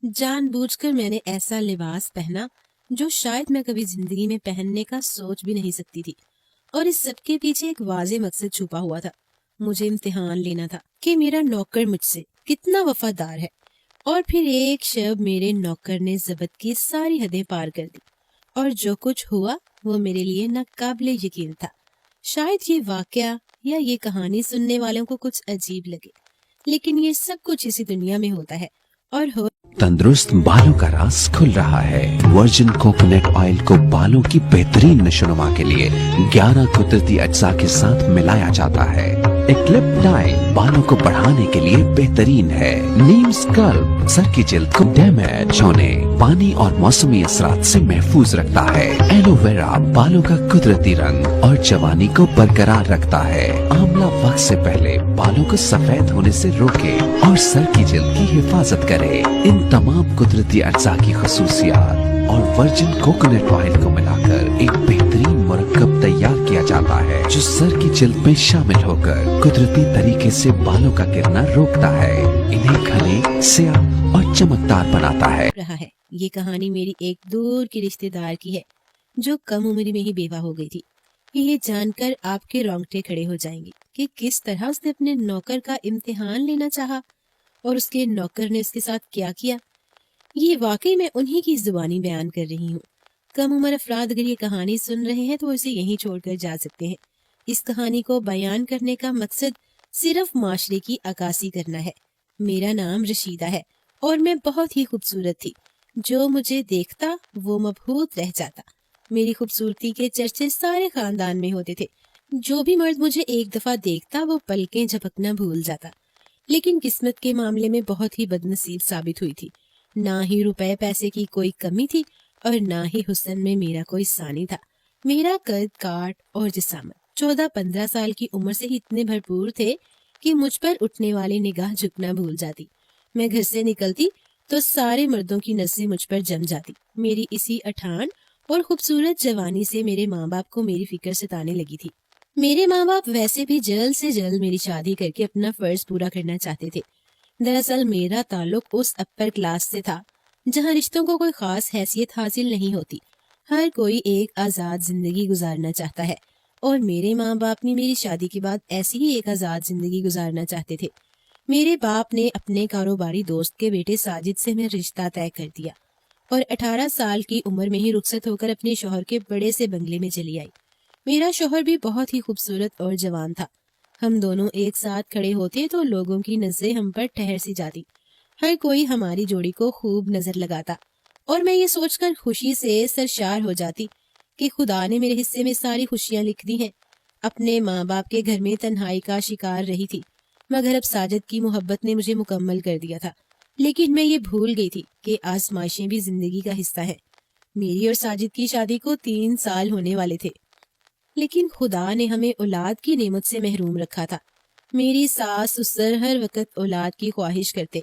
جان بوجھ کر میں نے ایسا لباس پہنا جو شاید میں کبھی زندگی میں پہننے کا سوچ بھی نہیں سکتی تھی، اور اس سب کے پیچھے ایک واضح مقصد چھپا ہوا تھا۔ مجھے امتحان لینا تھا کہ میرا نوکر مجھ سے کتنا وفادار ہے، اور پھر ایک شب میرے نوکر نے ضبط کی ساری حدیں پار کر دی، اور جو کچھ ہوا وہ میرے لیے ناقابل یقین تھا۔ شاید یہ واقعہ یا یہ کہانی سننے والوں کو کچھ عجیب لگے، لیکن یہ سب کچھ اسی دنیا میں ہوتا ہے اور ہو تندرست بالوں کا راز کھل رہا ہے۔ ورجن کوکونٹ آئل کو بالوں کی بہترین نشوونما کے لیے 11 قدرتی اجزاء کے ساتھ ملایا جاتا ہے۔ ایکلپٹائن بالوں کو بڑھانے کے لیے بہترین ہے۔ نیم اسکلپ سر کی جلد کو ڈیمیج ہونے، پانی اور موسمی اثرات سے محفوظ رکھتا ہے۔ ایلو ویرا بالوں کا قدرتی رنگ اور جوانی کو برقرار رکھتا ہے۔ آملہ وقت سے پہلے بالوں کو سفید ہونے سے روکے اور سر کی جلد کی حفاظت کرے۔ ان تمام قدرتی اجزاء کی خصوصیات اور ورجن کوکونٹ آئل کو ملا کر ایک بہترین مرکب تیار کیا جاتا ہے جو سر کی جلد میں شامل ہو کر قدرتی طریقے سے بالوں کا گرنا روکتا ہے، انہیں گھنے، سیاہ اور چمکدار بناتا ہے۔ رہا ہے۔ یہ کہانی میری ایک دور کی رشتہ دار کی ہے جو کم عمری میں ہی بیوہ ہو گئی تھی۔ یہ جان کر آپ کے رونگٹے کھڑے ہو جائیں گے کہ کس طرح اس نے اپنے نوکر کا امتحان لینا چاہا اور اس کے نوکر نے اس کے ساتھ کیا کیا۔ یہ واقعی میں انہی کی زبانی بیان کر رہی ہوں۔ کم عمر افراد اگر یہ کہانی سن رہے ہیں تو اسے یہیں چھوڑ کر جا سکتے ہیں۔ اس کہانی کو بیان کرنے کا مقصد صرف معاشرے کی عکاسی کرنا ہے۔ میرا نام رشیدہ ہے اور میں بہت ہی خوبصورت تھی۔ جو مجھے دیکھتا وہ مبہوت رہ جاتا۔ میری خوبصورتی کے چرچے سارے خاندان میں ہوتے تھے۔ جو بھی مرد مجھے ایک دفعہ دیکھتا وہ پلکیں جھپکنا بھول جاتا۔ لیکن قسمت کے معاملے میں بہت ہی بد نصیب ثابت ہوئی تھی۔ نہ ہی روپے پیسے کی کوئی کمی تھی اور نہ ہی حسن میں میرا کوئی ثانی تھا۔ میرا قد کاٹ اور جسامت 14-15 سال کی عمر سے ہی اتنے بھرپور تھے کہ مجھ پر اٹھنے والی نگاہ جھکنا بھول جاتی۔ میں گھر سے نکلتی تو سارے مردوں کی نظریں مجھ پر جم جاتی۔ میری اسی اٹھان اور خوبصورت جوانی سے میرے ماں باپ کو میری فکر ستانے لگی تھی۔ میرے ماں باپ ویسے بھی جلد سے جلد میری شادی کر کے اپنا فرض پورا کرنا چاہتے تھے۔ دراصل میرا تعلق اس اپر کلاس سے تھا جہاں رشتوں کو کوئی خاص حیثیت حاصل نہیں ہوتی۔ ہر کوئی ایک آزاد زندگی گزارنا چاہتا ہے، اور میرے ماں باپ نے میری شادی کے بعد ایسی ہی ایک آزاد زندگی گزارنا چاہتے تھے۔ میرے باپ نے اپنے کاروباری دوست کے بیٹے ساجد سے میں رشتہ طے کر دیا اور 18 سال کی عمر میں ہی رخصت ہو کر اپنے شوہر کے بڑے سے بنگلے میں چلی آئی۔ میرا شوہر بھی بہت ہی خوبصورت اور جوان تھا۔ ہم دونوں ایک ساتھ کھڑے ہوتے تو لوگوں کی نظریں ہم پر ٹھہر سی جاتی۔ ہر کوئی ہماری جوڑی کو خوب نظر لگاتا، اور میں یہ سوچ کر خوشی سے سرشار ہو جاتی کہ خدا نے میرے حصے میں ساری خوشیاں لکھ دی ہیں۔ اپنے ماں باپ کے گھر میں تنہائی کا شکار رہی تھی، مگر اب ساجد کی محبت نے مجھے مکمل کر دیا تھا۔ لیکن میں یہ بھول گئی تھی کہ آزمائشیں بھی زندگی کا حصہ ہیں۔ میری اور ساجد کی شادی کو 3 سال ہونے والے تھے، لیکن خدا نے ہمیں اولاد کی نعمت سے محروم رکھا تھا۔ میری ساس سسر ہر وقت اولاد کی خواہش کرتے،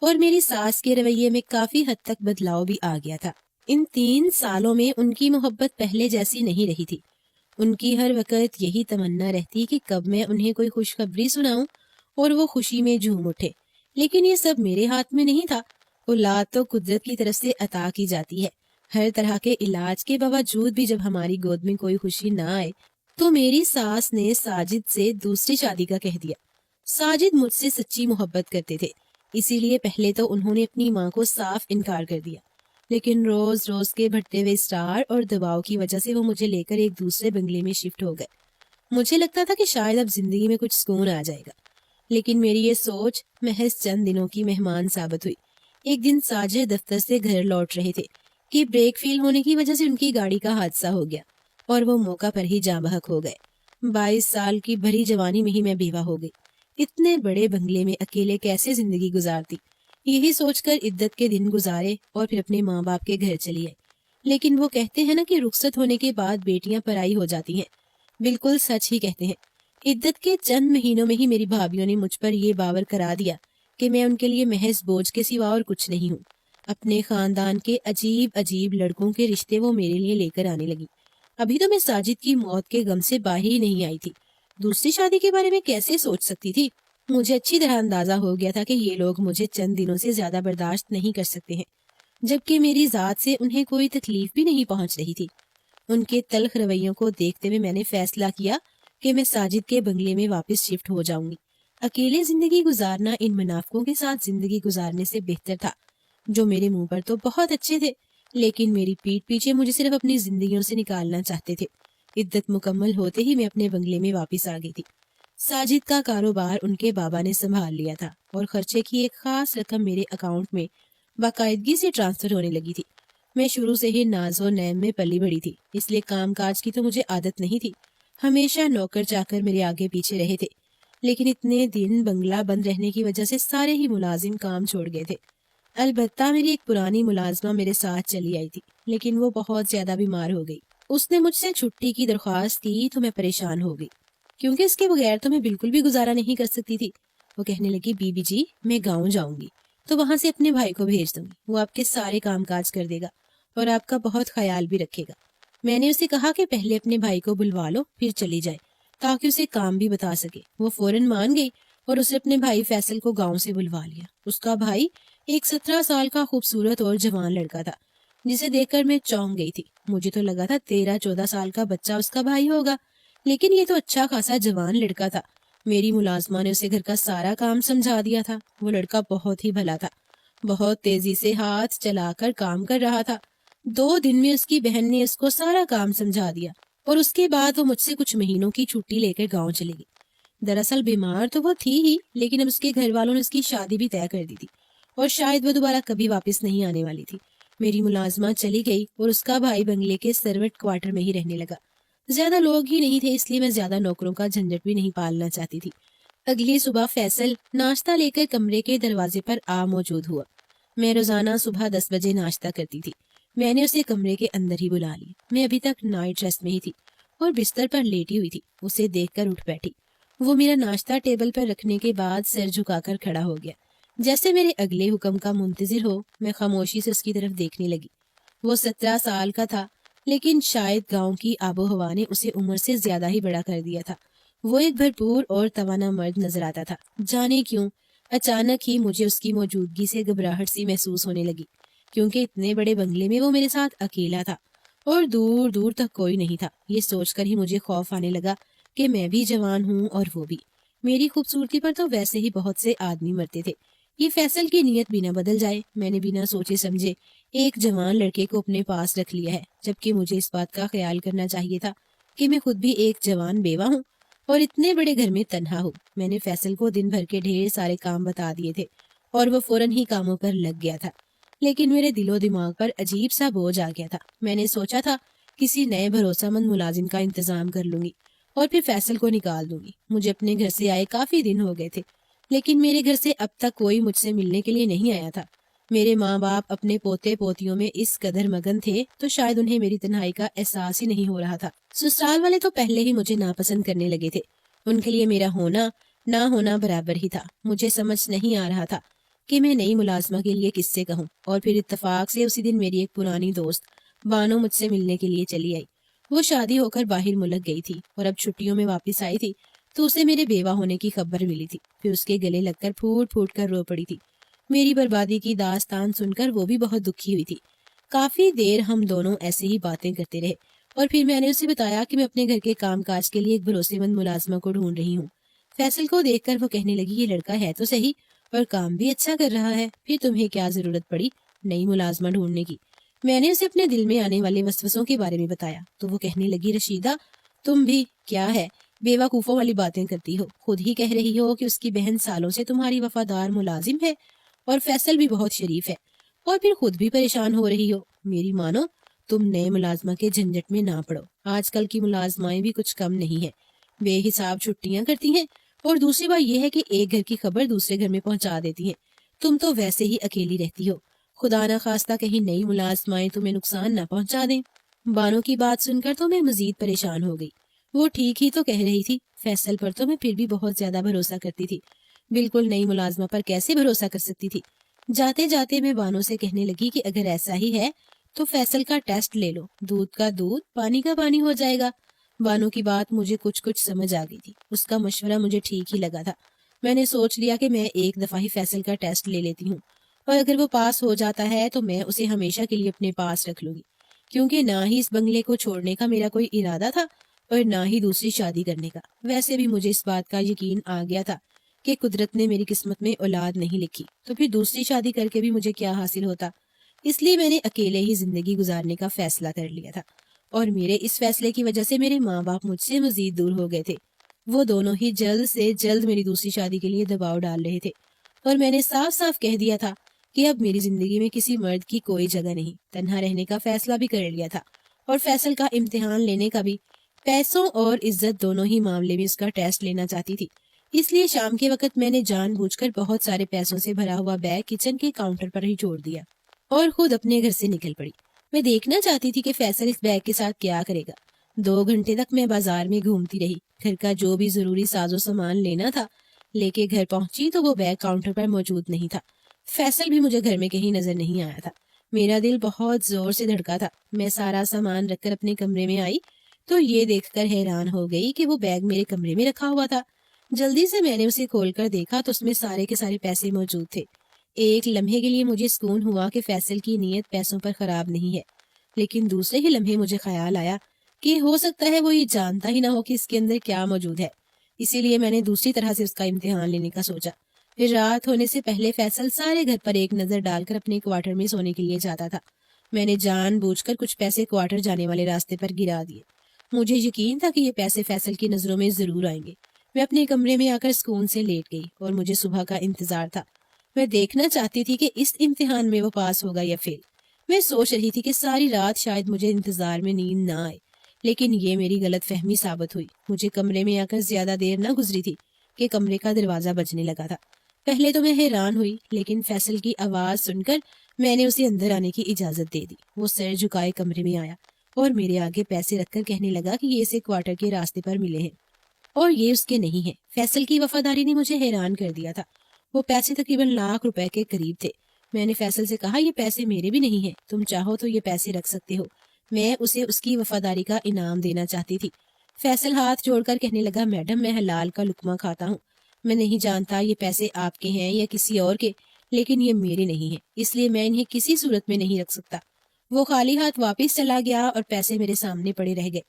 اور میری ساس کے رویے میں کافی حد تک بدلاؤ بھی آ گیا تھا۔ ان 3 سالوں میں ان کی محبت پہلے جیسی نہیں رہی تھی۔ ان کی ہر وقت یہی تمنا رہتی کہ کب میں انہیں کوئی خوشخبری سناؤں اور وہ خوشی میں جھوم اٹھے۔ لیکن یہ سب میرے ہاتھ میں نہیں تھا۔ اولاد تو قدرت کی طرف سے عطا کی جاتی ہے۔ ہر طرح کے علاج کے باوجود بھی جب ہماری گود میں کوئی خوشی نہ آئے تو میری ساس نے ساجد سے دوسری شادی کا کہہ دیا۔ ساجد مجھ سے سچی محبت کرتے تھے، اسی لیے پہلے تو انہوں نے اپنی ماں کو صاف انکار کر دیا، لیکن روز روز کے بڑھتے ہوئے اسٹار اور دباؤ کی وجہ سے وہ مجھے لے کر ایک دوسرے بنگلے میں شفٹ ہو گئے۔ مجھے لگتا تھا کہ شاید اب زندگی میں کچھ سکون آ جائے گا، لیکن میری یہ سوچ محض چند دنوں کی مہمان ثابت ہوئی۔ ایک دن ساجد دفتر سے گھر لوٹ رہے تھے کہ بریک فیل ہونے کی وجہ سے ان کی گاڑی کا حادثہ ہو گیا اور وہ موقع پر ہی جاں بحق ہو گئے۔ 22 سال کی بھری جوانی میں ہی میں بیوہ ہو گئی۔ اتنے بڑے بنگلے میں اکیلے کیسے زندگی گزارتی، یہی سوچ کر عدت کے دن گزارے اور پھر اپنے ماں باپ کے گھر چلی آئی۔ لیکن وہ کہتے ہیں نا کہ رخصت ہونے کے بعد بیٹیاں پرائی ہو جاتی ہیں، بالکل سچ ہی کہتے ہیں۔ عدت کے چند مہینوں میں ہی میری بھابھیوں نے مجھ پر یہ باور کرا دیا کہ میں ان کے لیے محض بوجھ کے سوا اور کچھ نہیں ہوں۔ اپنے خاندان کے عجیب عجیب لڑکوں کے رشتے وہ میرے لیے لے کر آنے لگی۔ ابھی تو میں ساجد کی موت کے غم سے باہر ہی نہیں آئی تھی، دوسری شادی کے بارے میں کیسے سوچ سکتی تھی؟ مجھے اچھی طرح اندازہ ہو گیا تھا کہ یہ لوگ مجھے چند دنوں سے زیادہ برداشت نہیں کر سکتے ہیں، جبکہ میری ذات سے انہیں کوئی تکلیف بھی نہیں پہنچ رہی تھی۔ ان کے تلخ رویوں کو دیکھتے ہوئے میں نے فیصلہ کیا کہ میں ساجد کے بنگلے میں واپس شفٹ ہو جاؤں گی۔ اکیلے زندگی گزارنا ان منافقوں کے ساتھ زندگی گزارنے سے بہتر تھا، جو میرے منہ پر تو بہت اچھے تھے لیکن میری پیٹھ پیچھے مجھے صرف اپنی زندگیوں سے نکالنا چاہتے تھے۔ عدت مکمل ہوتے ہی میں اپنے بنگلے میں واپس آ گئی تھی۔ ساجد کا کاروبار ان کے بابا نے سنبھال لیا تھا اور خرچے کی ایک خاص رقم میرے اکاؤنٹ میں باقاعدگی سے ٹرانسفر ہونے لگی تھی۔ میں شروع سے ہی ناز و نعم میں پلی بڑی تھی، اس لیے کام کاج کی تو مجھے عادت نہیں تھی۔ ہمیشہ نوکر چاکر میرے آگے پیچھے رہے تھے، لیکن اتنے دن بنگلہ بند رہنے کی وجہ سے سارے ہی ملازم کام چھوڑ گئے تھے۔ البتہ میری ایک پرانی ملازمہ میرے ساتھ چلی آئی تھی، لیکن وہ بہت زیادہ بیمار ہو گئی۔ اس نے مجھ سے چھٹی کی درخواست کی تو میں پریشان ہو گئی، کیونکہ اس کے بغیر تو میں بالکل بھی گزارا نہیں کر سکتی تھی۔ وہ کہنے لگی، بی بی جی میں گاؤں جاؤں گی تو وہاں سے اپنے بھائی کو بھیج دوں گی، وہ آپ کے سارے کام کاج کر دے گا اور آپ کا بہت خیال بھی رکھے گا۔ میں نے اسے کہا کہ پہلے اپنے بھائی کو بلوا لو پھر چلی جائے، تاکہ اسے کام بھی بتا سکے۔ وہ فوراً مان گئی اور اسے اپنے بھائی فیصل کو گاؤں سے بلوا لیا۔ اس کا بھائی ایک 17 سال کا خوبصورت اور جوان لڑکا تھا، جسے دیکھ کر میں چونک گئی تھی۔ مجھے تو لگا تھا 13-14 سال کا بچہ اس کا بھائی ہوگا، لیکن یہ تو اچھا خاصا جوان لڑکا تھا۔ میری ملازمہ نے اسے گھر کا سارا کام سمجھا دیا تھا۔ وہ لڑکا بہت ہی بھلا تھا، بہت تیزی سے ہاتھ چلا کر کام کر رہا تھا۔ 2 دن میں اس کی بہن نے اس کو سارا کام سمجھا دیا اور اس کے بعد وہ مجھ سے کچھ مہینوں کی چھٹی لے کر گاؤں چلے گئی۔ دراصل بیمار تو وہ تھی ہی، لیکن اب اس کے گھر والوں نے اس کی شادی بھی طے کر دی تھی اور شاید وہ دوبارہ کبھی واپس نہیں آنے والی تھی۔ میری ملازمہ چلی گئی اور اس کا بھائی بنگلے کے سروٹ کوارٹر میں ہی رہنے لگا۔ زیادہ لوگ ہی نہیں تھے، اس لیے میں زیادہ نوکروں کا جھنجٹ بھی نہیں پالنا چاہتی تھی۔ اگلی صبح فیصل ناشتہ لے کر کمرے کے دروازے پر آ موجود ہوا۔ میں روزانہ صبح 10 بجے ناشتہ کرتی تھی۔ میں نے اسے کمرے کے اندر ہی بلا لی۔ میں ابھی تک نائٹ ڈریس میں ہی تھی اور بستر پر لیٹی ہوئی تھی۔ اسے دیکھ کر اٹھ بیٹھی۔ وہ میرا ناشتہ ٹیبل پر رکھنے کے بعد سر جھکا کر کھڑا ہو گیا، جیسے میرے اگلے حکم کا منتظر ہو۔ میں خاموشی سے اس کی طرف دیکھنے لگی۔ وہ 17 سال کا تھا، لیکن شاید گاؤں کی آب و ہوا نے اسے عمر سے زیادہ ہی بڑا کر دیا تھا۔ وہ ایک بھرپور اور توانا مرد نظر آتا تھا۔ جانے کیوں اچانک ہی مجھے اس کی موجودگی سے گھبراہٹ سی محسوس ہونے لگی، کیونکہ اتنے بڑے بنگلے میں وہ میرے ساتھ اکیلا تھا اور دور دور تک کوئی نہیں تھا۔ یہ سوچ کر ہی مجھے خوف آنے لگا کہ میں بھی جوان ہوں اور وہ بھی۔ میری خوبصورتی پر تو ویسے ہی بہت سے آدمی مرتے تھے، یہ فیصل کی نیت بھی نہ بدل جائے۔ میں نے بنا سوچے سمجھے ایک جوان لڑکے کو اپنے پاس رکھ لیا ہے، جبکہ مجھے اس بات کا خیال کرنا چاہیے تھا کہ میں خود بھی ایک جوان بیوہ ہوں اور اتنے بڑے گھر میں تنہا ہوں۔ میں نے فیصل کو دن بھر کے ڈھیر سارے کام بتا دیے تھے اور وہ فوراً ہی کاموں پر لگ گیا تھا، لیکن میرے دل و دماغ پر عجیب سا بوجھ آ گیا تھا۔ میں نے سوچا تھا کسی نئے بھروسہ مند ملازم کا انتظام کر لوں گی اور پھر فیصل کو نکال دوں گی۔ مجھے اپنے گھر سے آئے کافی دن ہو گئے تھے، لیکن میرے گھر سے اب تک کوئی مجھ سے ملنے کے لیے نہیں آیا تھا۔ میرے ماں باپ اپنے پوتے پوتیوں میں اس قدر مگن تھے تو شاید انہیں میری تنہائی کا احساس ہی نہیں ہو رہا تھا۔ سسرال والے تو پہلے ہی مجھے ناپسند کرنے لگے تھے، ان کے لیے میرا ہونا نہ ہونا برابر ہی تھا۔ مجھے سمجھ نہیں آ رہا تھا کہ میں نئی ملازمہ کے لیے کس سے کہوں، اور پھر اتفاق سے اسی دن میری ایک پرانی دوست بانو مجھ سے ملنے کے لیے چلی آئی۔ وہ شادی ہو کر باہر ملک گئی تھی اور اب چھٹیوں میں واپس آئی تھی تو اسے میرے بیوہ ہونے کی خبر ملی تھی۔ پھر اس کے گلے لگ کر پھوٹ پھوٹ کر رو پڑی تھی۔ میری بربادی کی داستان سن کر وہ بھی بہت دکھی ہوئی تھی۔ کافی دیر ہم دونوں ایسے ہی باتیں کرتے رہے اور پھر میں نے اسے بتایا کہ میں اپنے گھر کے کام کاج کے لیے ایک بھروسے مند ملازمہ کو ڈھونڈ رہی ہوں۔ فیصل کو دیکھ کر وہ کہنے لگی، یہ لڑکا ہے تو صحیح اور کام بھی اچھا کر رہا ہے، پھر تمہیں کیا ضرورت پڑی نئی ملازمہ ڈھونڈنے کی؟ میں نے اسے اپنے دل میں آنے والے وسوسوں کے بارے میں بتایا تو وہ کہنے لگی، رشیدہ تم بھی کیا ہے بیوقوفوں والی باتیں کرتی ہو، خود ہی کہہ رہی ہو کہ اس کی بہن سالوں سے تمہاری وفادار ملازم ہے اور فیصل بھی بہت شریف ہے، اور پھر خود بھی پریشان ہو رہی ہو۔ میری مانو تم نئے ملازمہ کے جھنجٹ میں نہ پڑو، آج کل کی ملازمائیں بھی کچھ کم نہیں ہیں، بے حساب چھٹیاں کرتی ہیں، اور دوسری بات یہ ہے کہ ایک گھر کی خبر دوسرے گھر میں پہنچا دیتی ہیں۔ تم تو ویسے ہی اکیلی رہتی ہو، خدا نہ خواستہ کہیں نئی ملازمائیں تمہیں نقصان نہ پہنچا دیں۔ بانو کی بات سن کر تو میں مزید پریشان ہو گئی۔ وہ ٹھیک ہی تو کہہ رہی تھی، فیصل پر تو میں پھر بھی بہت زیادہ بھروسہ کرتی تھی، بالکل نئی ملازمہ پر کیسے بھروسہ کر سکتی تھی؟ جاتے جاتے میں بانو سے کہنے لگی کہ اگر ایسا ہی ہے تو فیصل کا ٹیسٹ لے لو، دودھ کا دودھ پانی کا پانی ہو جائے گا۔ بانو کی بات مجھے کچھ سمجھ آ گئی تھی، اس کا مشورہ مجھے ٹھیک ہی لگا تھا۔ میں نے سوچ لیا کہ میں ایک دفعہ ہی فیصل کا ٹیسٹ لے لیتی ہوں، اور اگر وہ پاس ہو جاتا ہے تو میں اسے ہمیشہ کے لیے اپنے پاس رکھ لوں گی، کیونکہ نہ ہی اس بنگلے کو چھوڑنے کا میرا کوئی ارادہ تھا اور نہ ہی دوسری شادی کرنے کا۔ ویسے بھی مجھے اس بات کا یقین آ گیا تھا کہ قدرت نے میری قسمت میں اولاد نہیں لکھی، تو پھر دوسری شادی کر کے بھی مجھے کیا حاصل ہوتا۔ اس لیے میں نے اکیلے ہی زندگی گزارنے کا فیصلہ کر لیا تھا، اور میرے اس فیصلے کی وجہ سے میرے ماں باپ مجھ سے مزید دور ہو گئے تھے۔ وہ دونوں ہی جلد سے جلد میری دوسری شادی کے لیے دباؤ ڈال رہے تھے، اور میں نے صاف صاف کہہ دیا تھا کہ اب میری زندگی میں کسی مرد کی کوئی جگہ نہیں۔ تنہا رہنے کا فیصلہ بھی کر لیا تھا، اور فیصل کا امتحان لینے کا بھی۔ پیسوں اور عزت دونوں ہی معاملے میں اس کا ٹیسٹ لینا چاہتی تھی، اس لیے شام کے وقت میں نے جان بوجھ کر بہت سارے پیسوں سے بھرا ہوا بیگ کچن کے کاؤنٹر پر ہی چھوڑ دیا اور خود اپنے گھر سے نکل پڑی۔ میں دیکھنا چاہتی تھی کہ فیصل اس بیگ کے ساتھ کیا کرے گا۔ 2 گھنٹے تک میں بازار میں گھومتی رہی، گھر کا جو بھی ضروری ساز و سامان لینا تھا لے کے گھر پہنچی تو وہ بیگ کاؤنٹر پر موجود نہیں تھا۔ فیصل بھی مجھے گھر میں کہیں نظر نہیں آیا تھا۔ میرا دل بہت زور سے دھڑکا تھا۔ میں سارا سامان رکھ کر اپنے کمرے میں آئی تو یہ دیکھ کر حیران ہو گئی کہ وہ بیگ میرے کمرے میں رکھا ہوا تھا۔ جلدی سے میں نے اسے کھول کر دیکھا تو اس میں سارے کے سارے پیسے موجود تھے۔ ایک لمحے کے لیے مجھے سکون ہوا کہ فیصل کی نیت پیسوں پر خراب نہیں ہے، لیکن دوسرے ہی لمحے مجھے خیال آیا کہ ہو سکتا ہے وہ یہ جانتا ہی نہ ہو کہ اس کے اندر کیا موجود ہے۔ اسی لیے میں نے دوسری طرح سے اس کا امتحان لینے کا سوچا۔ پھر رات ہونے سے پہلے فیصل سارے گھر پر ایک نظر ڈال کر اپنے کوارٹر میں سونے کے لیے جاتا تھا۔ میں نے جان بوجھ کر کچھ پیسے کوارٹر جانے والے راستے پر گرا دیے۔ مجھے یقین تھا کہ یہ پیسے فیصل کی نظروں میں ضرور آئیں گے۔ میں اپنے کمرے میں آ کر سکون سے لیٹ گئی اور مجھے صبح کا انتظار تھا۔ میں دیکھنا چاہتی تھی کہ اس امتحان میں وہ پاس ہوگا یا فیل۔ میں سوچ رہی تھی کہ ساری رات شاید مجھے انتظار میں نیند نہ آئے، لیکن یہ میری غلط فہمی ثابت ہوئی۔ مجھے کمرے میں آ کر زیادہ دیر نہ گزری تھی کہ کمرے کا دروازہ بجنے لگا تھا۔ پہلے تو میں حیران ہوئی، لیکن فیصل کی آواز سن کر میں نے اسے اندر آنے کی اجازت دے دی۔ وہ سر جھکائے کمرے میں آیا اور میرے آگے پیسے رکھ کر کہنے لگا کہ یہ اسے کوارٹر کے راستے پر ملے ہیں اور یہ اس کے نہیں ہیں۔ فیصل کی وفاداری نے مجھے حیران کر دیا تھا۔ وہ پیسے تقریباً ₹1,00,000 کے قریب تھے۔ میں نے فیصل سے کہا یہ پیسے میرے بھی نہیں ہیں، تم چاہو تو یہ پیسے رکھ سکتے ہو۔ میں اسے اس کی وفاداری کا انعام دینا چاہتی تھی۔ فیصل ہاتھ جوڑ کر کہنے لگا میڈم میں حلال کا لقمہ کھاتا ہوں، میں نہیں جانتا یہ پیسے آپ کے ہیں یا کسی اور کے، لیکن یہ میرے نہیں ہیں، اس لیے میں انہیں کسی صورت میں نہیں رکھ سکتا۔ وہ خالی ہاتھ واپس چلا گیا اور پیسے میرے سامنے پڑے رہ گئے۔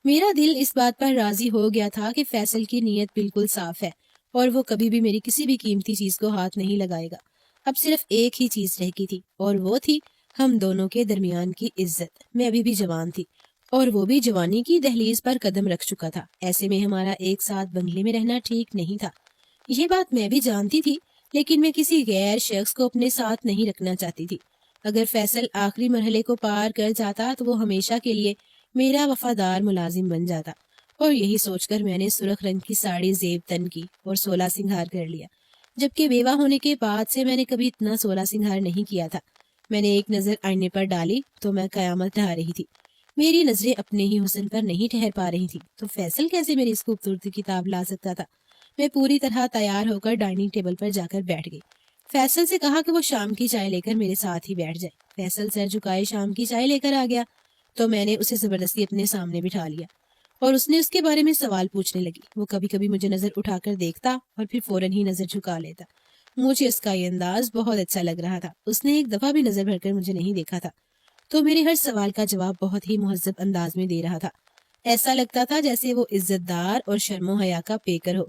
میرا دل اس بات پر راضی ہو گیا تھا کہ فیصل کی نیت بالکل صاف ہے اور وہ کبھی بھی میری کسی بھی قیمتی چیز کو ہاتھ نہیں لگائے گا۔ اب صرف ایک ہی چیز رہ گئی تھی اور وہ تھی ہم دونوں کے درمیان کی عزت۔ میں ابھی بھی جوان تھی اور وہ بھی جوانی کی دہلیز پر قدم رکھ چکا تھا۔ ایسے میں ہمارا ایک ساتھ بنگلے میں رہنا ٹھیک نہیں تھا۔ یہ بات میں بھی جانتی تھی، لیکن میں کسی غیر شخص کو اپنے ساتھ نہیں رکھنا چاہتی تھی۔ اگر فیصل آخری مرحلے کو پار کر جاتا تو وہ ہمیشہ کے لیے میرا وفادار ملازم بن جاتا، اور یہی سوچ کر میں نے سرخ رنگ کی ساڑی زیب تن کی اور 16 سنگھار کر لیا، جبکہ بیوہ ہونے کے بعد سے میں نے کبھی اتنا 16 سنگھار نہیں کیا تھا۔ میں نے ایک نظر آئینے پر ڈالی تو میں قیامت ڈھا رہی تھی۔ میری نظریں اپنے ہی حسن پر نہیں ٹھہر پا رہی تھی، تو فیصل کیسے میری اس خوبصورتی کتاب لا سکتا تھا؟ میں پوری طرح تیار ہو کر ڈائننگ ٹیبل پر جا کر بیٹھ گئی۔ فیصل سے کہا کہ وہ شام کی چائے لے کر میرے ساتھ ہی بیٹھ جائے۔ فیصل سر جھکائے شام کی چائے لے کر آ گیا تو میں نے اسے زبردستی اپنے سامنے بٹھا لیا اور اس نے اس کے بارے میں سوال پوچھنے لگی۔ وہ کبھی کبھی مجھے نظر اٹھا کر دیکھتا اور پھر فوراً ہی نظر جھکا لیتا۔ مجھے اس کا یہ انداز بہت اچھا لگ رہا تھا۔ اس نے ایک دفعہ بھی نظر بھر کر مجھے نہیں دیکھا تھا، تو میرے ہر سوال کا جواب بہت ہی مہذب انداز میں دے رہا تھا۔ ایسا لگتا تھا جیسے وہ عزت دار اور شرم و حیا کا پیکر ہو۔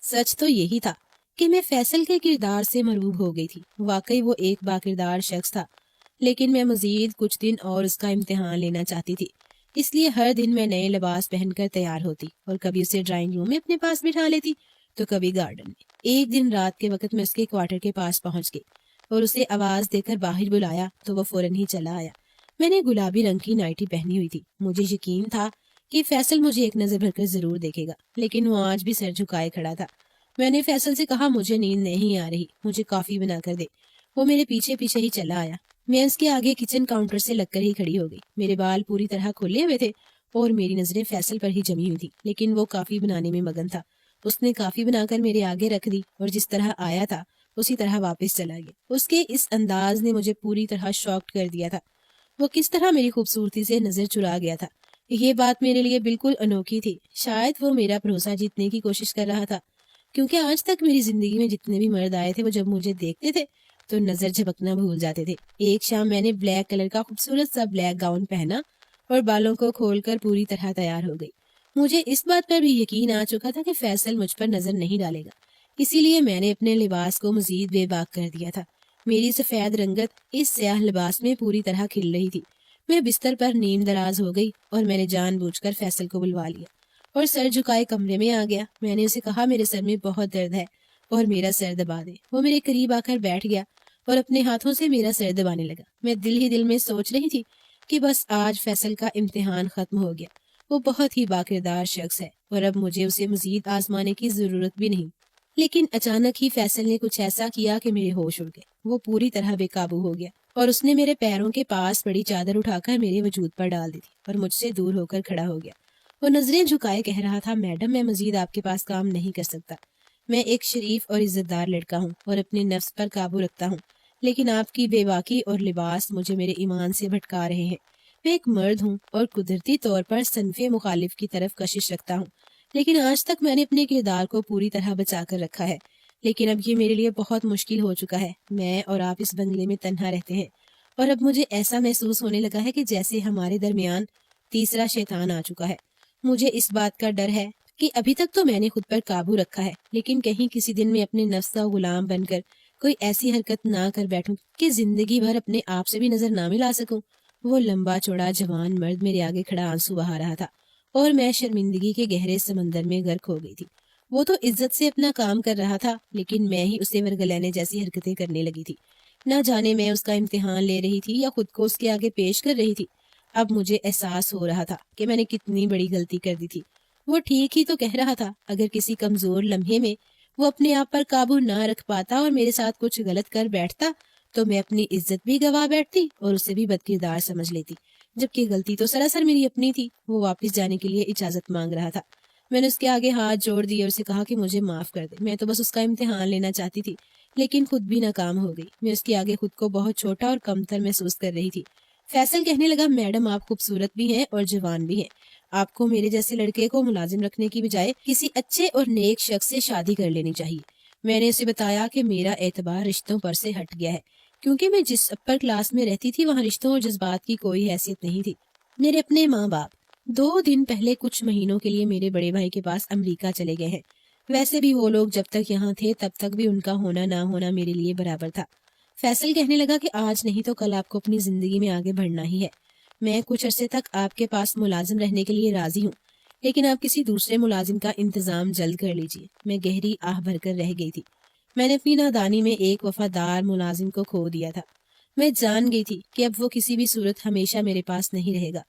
سچ تو یہی تھا کہ میں فیصل کے کردار سے مرعوب ہو گئی تھی۔ واقعی وہ ایک باکردار شخص تھا، لیکن میں مزید کچھ دن اور اس کا امتحان لینا چاہتی تھی۔ اس لیے ہر دن میں نئے لباس پہن کر تیار ہوتی اور کبھی اسے ڈرائنگ روم میں اپنے پاس بٹھا لیتی تو کبھی گارڈن میں۔ ایک دن رات کے وقت میں اس کے کوارٹر کے پاس پہنچ گئی اور اسے آواز دے کر باہر بلایا تو وہ فوراً ہی چلا آیا۔ میں نے گلابی رنگ کی نائٹی پہنی ہوئی تھی۔ مجھے یقین تھا کہ فیصل مجھے ایک نظر بھر کر ضرور دیکھے گا، لیکن وہ آج بھی سر جھکائے کھڑا تھا۔ میں نے فیصل سے کہا مجھے نیند نہیں آ رہی، مجھے کافی بنا کر دے۔ وہ میرے پیچھے پیچھے ہی چلا آیا۔ میں اس کے آگے کچن کاؤنٹر سے لگ کر ہی کھڑی ہو گئی۔ میرے بال پوری طرح کھلے ہوئے تھے اور میری نظریں فیصل پر ہی جمی ہوئی تھی، لیکن وہ کافی بنانے میں مگن تھا۔ اس نے کافی بنا کر میرے آگے رکھ دی اور جس طرح آیا تھا اسی طرح واپس چلا گیا۔ اس کے اس انداز نے مجھے پوری طرح شاکڈ کر دیا تھا۔ وہ کس طرح میری خوبصورتی سے نظر چرا گیا تھا، یہ بات میرے لیے بالکل انوکھی تھی۔ شاید وہ میرا بھروسہ جیتنے کی کوشش کر رہا تھا، کیونکہ آج تک میری زندگی میں جتنے بھی مرد آئے تھے وہ جب مجھے دیکھتے تھے تو نظر جھپکنا بھول جاتے تھے۔ ایک شام میں نے بلیک کلر کا خوبصورت سا بلیک گاؤن پہنا اور بالوں کو کھول کر پوری طرح تیار ہو گئی۔ مجھے اس بات پر بھی یقین آ چکا تھا کہ فیصل مجھ پر نظر نہیں ڈالے گا، اسی لیے میں نے اپنے لباس کو مزید بے باک کر دیا تھا۔ میری سفید رنگت اس سیاہ لباس میں پوری طرح کھل رہی تھی۔ میں بستر پر نیم دراز ہو گئی اور میں نے جان بوجھ کر فیصل کو بلوا لیا اور سر جھکائے کمرے میں آ گیا۔ میں نے اسے کہا میرے سر میں بہت درد ہے اور میرا سر دبا دے۔ وہ میرے قریب آ کر بیٹھ گیا اور اپنے ہاتھوں سے میرا سر دبانے لگا۔ میں دل ہی دل میں سوچ رہی تھی کہ بس آج فیصل کا امتحان ختم ہو گیا۔ وہ بہت ہی باکردار شخص ہے اور اب مجھے اسے مزید آزمانے کی ضرورت بھی نہیں۔ لیکن اچانک ہی فیصل نے کچھ ایسا کیا کہ میرے ہوش اڑ گئے۔ وہ پوری طرح بے قابو ہو گیا اور اس نے میرے پیروں کے پاس پڑی چادر اٹھا کر میرے وجود پر ڈال دی تھی اور مجھ سے دور ہو کر کھڑا ہو گیا۔ وہ نظریں جھکائے کہہ رہا تھا، میڈم میں مزید آپ کے پاس کام نہیں کر سکتا۔ میں ایک شریف اور عزت دار لڑکا ہوں اور اپنے نفس پر قابو رکھتا ہوں، لیکن آپ کی بے باکی اور لباس مجھے میرے ایمان سے بھٹکا رہے ہیں۔ میں ایک مرد ہوں اور قدرتی طور پر صنف مخالف کی طرف کشش رکھتا ہوں، لیکن آج تک میں نے اپنے کردار کو پوری طرح بچا کر رکھا ہے۔ لیکن اب یہ میرے لیے بہت مشکل ہو چکا ہے۔ میں اور آپ اس بنگلے میں تنہا رہتے ہیں اور اب مجھے ایسا محسوس ہونے لگا ہے کہ جیسے ہمارے درمیان تیسرا شیطان آ چکا ہے۔ مجھے اس بات کا ڈر ہے کہ ابھی تک تو میں نے خود پر قابو رکھا ہے، لیکن کہیں کسی دن میں اپنے نفس کا غلام بن کر کوئی ایسی حرکت نہ کر بیٹھوں کہ زندگی بھر اپنے آپ سے بھی نظر نہ ملا سکوں۔ وہ لمبا چوڑا جوان مرد میرے آگے کھڑا آنسو بہا رہا تھا اور میں شرمندگی کے گہرے سمندر میں غرق ہو گئی تھی۔ وہ تو عزت سے اپنا کام کر رہا تھا، لیکن میں ہی اسے ورگلانے جیسی حرکتیں کرنے لگی تھی۔ نہ جانے میں اس کا امتحان لے رہی تھی یا خود کو اس کے آگے پیش کر رہی تھی۔ اب مجھے احساس ہو رہا تھا کہ میں نے کتنی بڑی غلطی کر دی تھی۔ وہ ٹھیک ہی تو کہہ رہا تھا، اگر کسی کمزور لمحے میں وہ اپنے آپ پر قابو نہ رکھ پاتا اور میرے ساتھ کچھ غلط کر بیٹھتا تو میں اپنی عزت بھی گوا بیٹھتی اور اسے بھی بدکردار سمجھ لیتی، جبکہ غلطی تو سراسر میری اپنی تھی۔ وہ واپس جانے کے لیے اجازت مانگ رہا تھا۔ میں نے اس کے آگے ہاتھ جوڑ دیے اور اسے کہا کہ مجھے معاف کر دے، میں تو بس اس کا امتحان لینا چاہتی تھی، لیکن خود بھی ناکام ہو گئی۔ میں اس کے آگے خود کو بہت چھوٹا اور کمتر محسوس کر رہی تھی۔ فیصل کہنے لگا، میڈم آپ خوبصورت بھی ہیں اور جوان بھی ہیں، آپ کو میرے جیسے لڑکے کو ملازم رکھنے کی بجائے کسی اچھے اور نیک شخص سے شادی کر لینی چاہیے۔ میں نے اسے بتایا کہ میرا اعتبار رشتوں پر سے ہٹ گیا ہے، کیونکہ میں جس اپر کلاس میں رہتی تھی وہاں رشتوں اور جذبات کی کوئی حیثیت نہیں تھی۔ میرے اپنے ماں باپ 2 دن پہلے کچھ مہینوں کے لیے میرے بڑے بھائی کے پاس امریکہ چلے گئے ہیں۔ ویسے بھی وہ لوگ جب تک یہاں تھے تب تک بھی ان کا ہونا نہ ہونا میرے لیے برابر تھا۔ فیصل کہنے لگا کہ آج نہیں تو کل آپ کو اپنی زندگی میں آگے بڑھنا ہی ہے۔ میں کچھ عرصے تک آپ کے پاس ملازم رہنے کے لیے راضی ہوں، لیکن آپ کسی دوسرے ملازم کا انتظام جلد کر لیجیے۔ میں گہری آہ بھر کر رہ گئی تھی۔ میں نے اپنی نادانی میں ایک وفادار ملازم کو کھو دیا تھا۔ میں جان گئی تھی کہ اب وہ کسی بھی صورت ہمیشہ میرے پاس نہیں رہے گا۔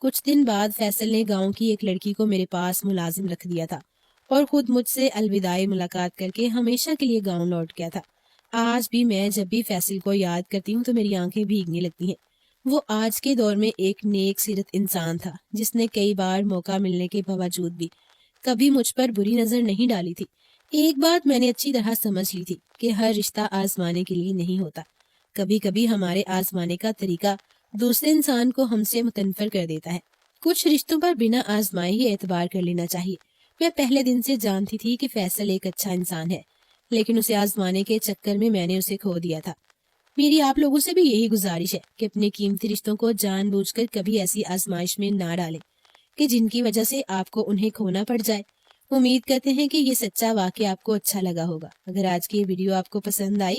کچھ دن بعد فیصل نے گاؤں کی ایک لڑکی کو میرے پاس ملازم رکھ دیا تھا اور خود مجھ سے الوداعی ملاقات کر کے ہمیشہ کے لیے گاؤں لوٹ گیا تھا۔ آج بھی میں جب بھی فیصل کو یاد کرتی ہوں تو میری آنکھیں بھیگنے لگتی ہیں۔ وہ آج کے دور میں ایک نیک سیرت انسان تھا جس نے کئی بار موقع ملنے کے باوجود بھی کبھی مجھ پر بری نظر نہیں ڈالی تھی۔ ایک بات میں نے اچھی طرح سمجھ لی تھی کہ ہر رشتہ آزمانے کے لیے نہیں ہوتا۔ کبھی کبھی ہمارے آزمانے کا طریقہ دوسرے انسان کو ہم سے متنفر کر دیتا ہے۔ کچھ رشتوں پر بنا آزمائے ہی اعتبار کر لینا چاہیے۔ میں پہلے دن سے جانتی تھی کہ فیصل ایک اچھا انسان ہے، لیکن اسے آزمانے کے چکر میں نے اسے کھو دیا تھا۔ میری آپ لوگوں سے بھی یہی گزارش ہے کہ اپنے قیمتی رشتوں کو جان بوجھ کر کبھی ایسی آزمائش میں نہ ڈالیں کہ جن کی وجہ سے آپ کو انہیں کھونا پڑ جائے۔ امید کرتے ہیں کہ یہ سچا واقعہ آپ کو اچھا لگا ہوگا۔ اگر آج کی یہ ویڈیو آپ کو پسند آئی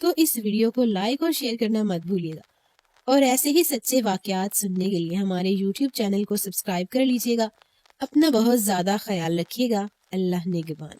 تو اس ویڈیو کو لائک اور شیئر کرنا مت بھولیے گا، اور ایسے ہی سچے واقعات سننے کے لیے ہمارے YouTube چینل کو سبسکرائب کر لیجیے گا۔ اپنا بہت زیادہ خیال رکھیے گا۔ اللہ نگہبان۔